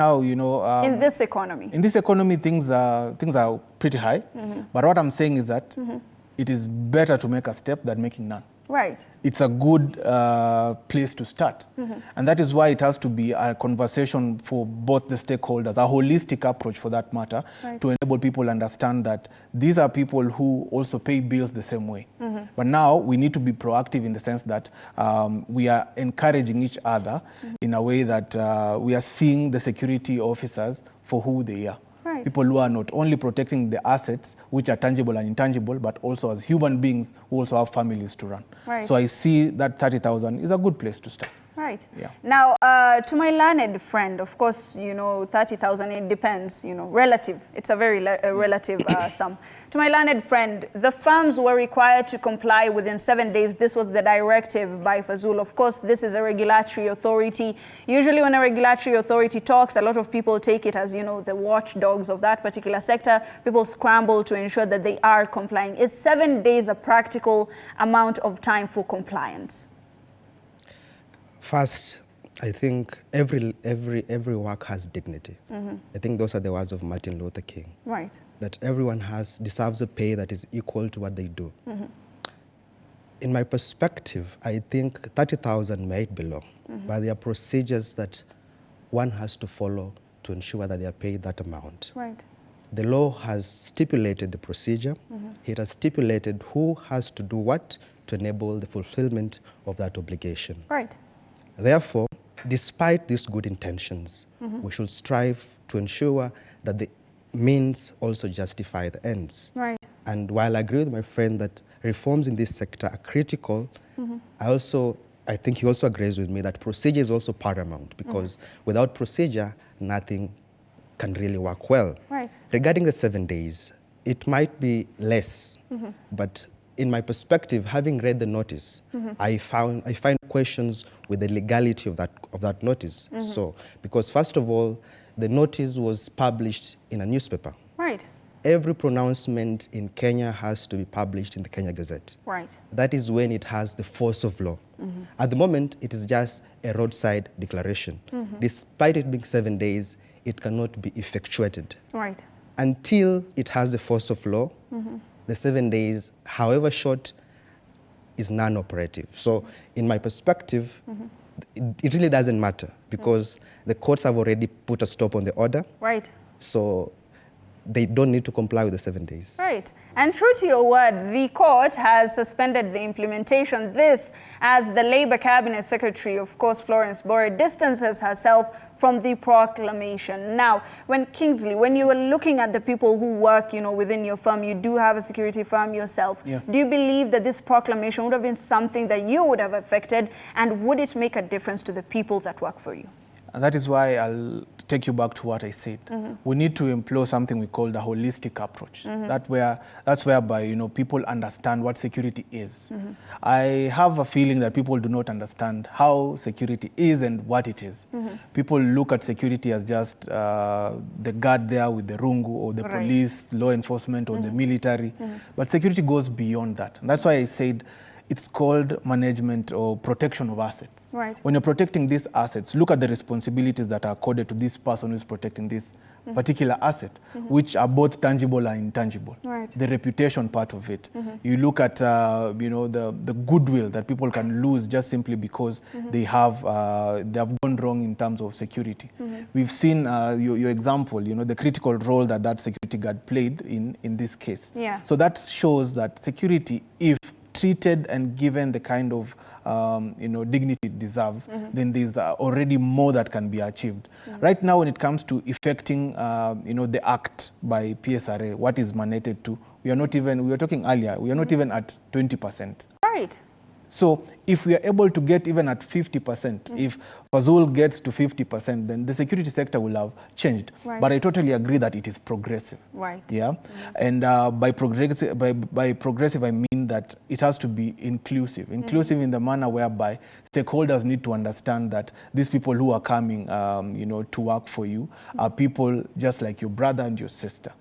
Now, in this economy. In this economy, things are pretty high. But what I'm saying is that it is better to make a step than making none. Right. It's a good place to start. And that is why it has to be a conversation for both the stakeholders, a holistic approach for that matter, to enable people understand that these are people who also pay bills the same way. But now we need to be proactive in the sense that we are encouraging each other in a way that we are seeing the security officers for who they are. Right. People who are not only protecting the assets, which are tangible and intangible, but also as human beings who also have families to run. Right. So I see that 30,000 is a good place to start. Right. Yeah. Now, to my learned friend, of course, 30,000, it depends, relative. It's a very relative sum. To my learned friend, the firms were required to comply within 7 days. This was the directive by Fazul. Of course, this is a regulatory authority. Usually when a regulatory authority talks, a lot of people take it as, the watchdogs of that particular sector. People scramble to ensure that they are complying. Is 7 days a practical amount of time for compliance? First, I think every work has dignity. I think those are the words of Martin Luther King. Right. That everyone deserves a pay that is equal to what they do. In my perspective, I think 30,000 might be long, but there are procedures that one has to follow to ensure that they are paid that amount. Right. The law has stipulated the procedure. It has stipulated who has to do what to enable the fulfillment of that obligation. Right. Therefore, despite these good intentions, we should strive to ensure that the means also justify the ends. Right. And while I agree with my friend that reforms in this sector are critical, I think he also agrees with me that procedure is also paramount, because without procedure, nothing can really work well. Right. Regarding the 7 days, it might be less, but in my perspective, having read the notice, I find questions with the legality of that notice. So, because first of all, the notice was published in a newspaper. Right. Every pronouncement in Kenya has to be published in the Kenya Gazette. Right. That is when it has the force of law. At the moment, it is just a roadside declaration. Despite it being 7 days, it cannot be effectuated. Right. Until it has the force of law, the 7 days, however short, is non-operative. So in my perspective, it really doesn't matter, because the courts have already put a stop on the order. Right. So they don't need to comply with the 7 days. Right. And true to your word, the court has suspended the implementation. This, as the Labour Cabinet Secretary, of course, Florence Bore, distances herself from the proclamation. Now, Kingsley, when you were looking at the people who work, within your firm, you do have a security firm yourself. Yeah. Do you believe that this proclamation would have been something that you would have affected, and would it make a difference to the people that work for you? And that is why I'll take you back to what I said. We need to employ something we call the holistic approach. That's whereby people understand what security is. I have a feeling that people do not understand how security is and what it is. People look at security as just the guard there with the rungu, or the police, law enforcement, or the military. But security goes beyond that. And that's why I said it's called management or protection of assets. Right. When you're protecting these assets, look at the responsibilities that are accorded to this person who's protecting this particular asset, which are both tangible and intangible. Right. The reputation part of it. You look at the goodwill that people can lose just simply because they have gone wrong in terms of security. We've seen your example, the critical role that security guard played in this case. Yeah. So that shows that security, if treated and given the kind of dignity it deserves, then there's already more that can be achieved. Right now, when it comes to effecting the act by PSRA, what is mandated to, we were talking earlier, we are not even at 20%. Right. So if we are able to get even at 50%, if Fazul gets to 50%, then the security sector will have changed. Right. But I totally agree that it is progressive. Right. Yeah. And by progressive, I mean that it has to be inclusive. Inclusive in the manner whereby stakeholders need to understand that these people who are coming, to work for you are people just like your brother and your sister.